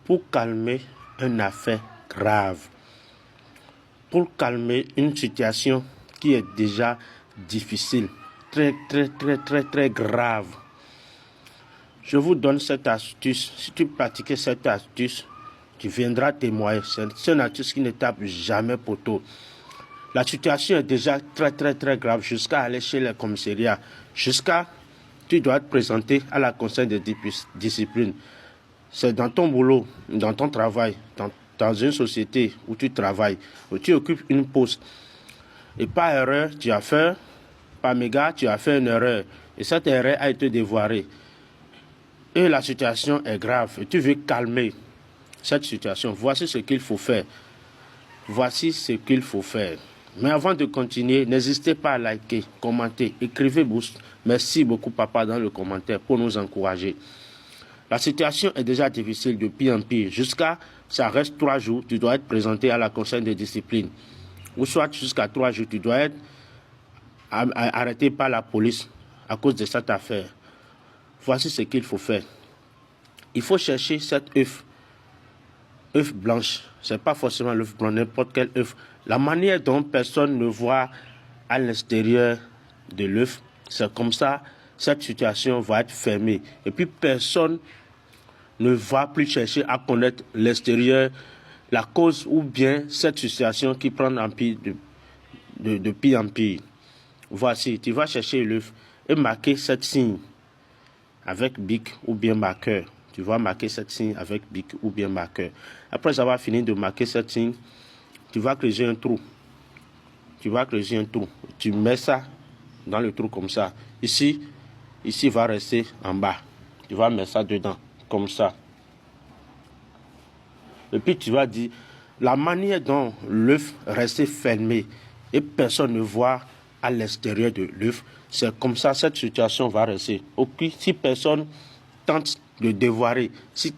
pour calmer une affaire grave, pour calmer une situation qui est déjà difficile, très grave. Je vous donne cette astuce. Si tu pratiques cette astuce, tu viendras témoigner. C'est une astuce qui ne tape jamais poteau. La situation est déjà très grave jusqu'à aller chez le commissariat. Tu dois te présenter à la conseil de discipline. C'est dans ton boulot, dans ton travail, dans une société où tu travailles, où tu occupes une poste. Et par erreur, par mégarde, tu as fait une erreur. Et cette erreur a été dévoilée. Et la situation est grave. Et tu veux calmer cette situation. Voici ce qu'il faut faire. Voici ce qu'il faut faire. Mais avant de continuer, n'hésitez pas à liker, commenter, écrivez merci beaucoup papa dans le commentaire pour nous encourager. La situation est déjà difficile de pire en pire. Ça reste 3 jours, tu dois être présenté à la conseil de discipline. Ou soit jusqu'à 3 jours, tu dois être arrêté par la police à cause de cette affaire. Voici ce qu'il faut faire. Il faut chercher cet œuf blanche. Ce n'est pas forcément l'œuf blanc, n'importe quel œuf. La manière dont personne ne voit à l'extérieur de l'œuf, c'est comme ça, cette situation va être fermée. Et puis personne ne va plus chercher à connaître l'extérieur, la cause ou bien cette situation qui prend en pire de pire en pire. Voici, tu vas chercher l'œuf et marquer cette signe avec bic ou bien marqueur. Tu vas marquer cette signe avec bic ou bien marqueur. Après avoir fini de marquer cette signe, tu vas creuser un trou. Tu mets ça dans le trou comme ça. Ici va rester en bas. Tu vas mettre ça dedans, comme ça. Et puis tu vas dire, la manière dont l'œuf restait fermé et personne ne voit à l'extérieur de l'œuf, c'est comme ça, cette situation va rester. Okay? Si personne tente de dévoiler, si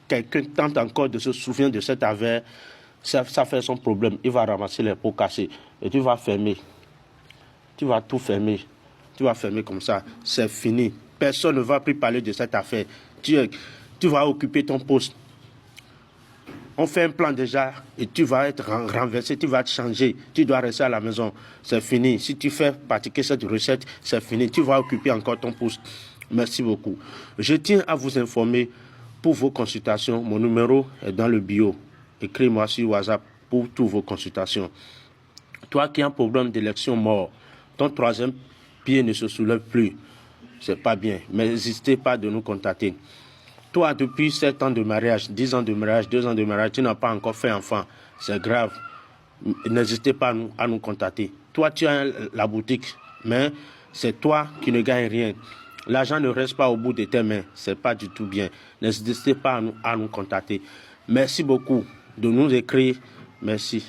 quelqu'un tente encore de se souvenir de cette affaire, ça fait son problème. Il va ramasser les pots cassés et tu vas fermer. Tu vas tout fermer. Tu vas fermer comme ça. C'est fini. Personne ne va plus parler de cette affaire. Tu vas occuper ton poste. On fait un plan déjà et tu vas être renversé, tu vas te changer. Tu dois rester à la maison. C'est fini. Si tu fais pratiquer cette recette, c'est fini. Tu vas occuper encore ton poste. Merci beaucoup. Je tiens à vous informer pour vos consultations. Mon numéro est dans le bio. Écris-moi sur WhatsApp pour toutes vos consultations. Toi qui as un problème d'élection mort, ton 3e pied ne se soulève plus. C'est pas bien. Mais n'hésitez pas de nous contacter. Toi, depuis 7 ans de mariage, 10 ans de mariage, 2 ans de mariage, tu n'as pas encore fait enfant. C'est grave. N'hésitez pas à nous contacter. Toi, tu as la boutique, mais c'est toi qui ne gagnes rien. L'argent ne reste pas au bout de tes mains. C'est pas du tout bien. N'hésitez pas à nous contacter. Merci beaucoup de nous écrire. Merci.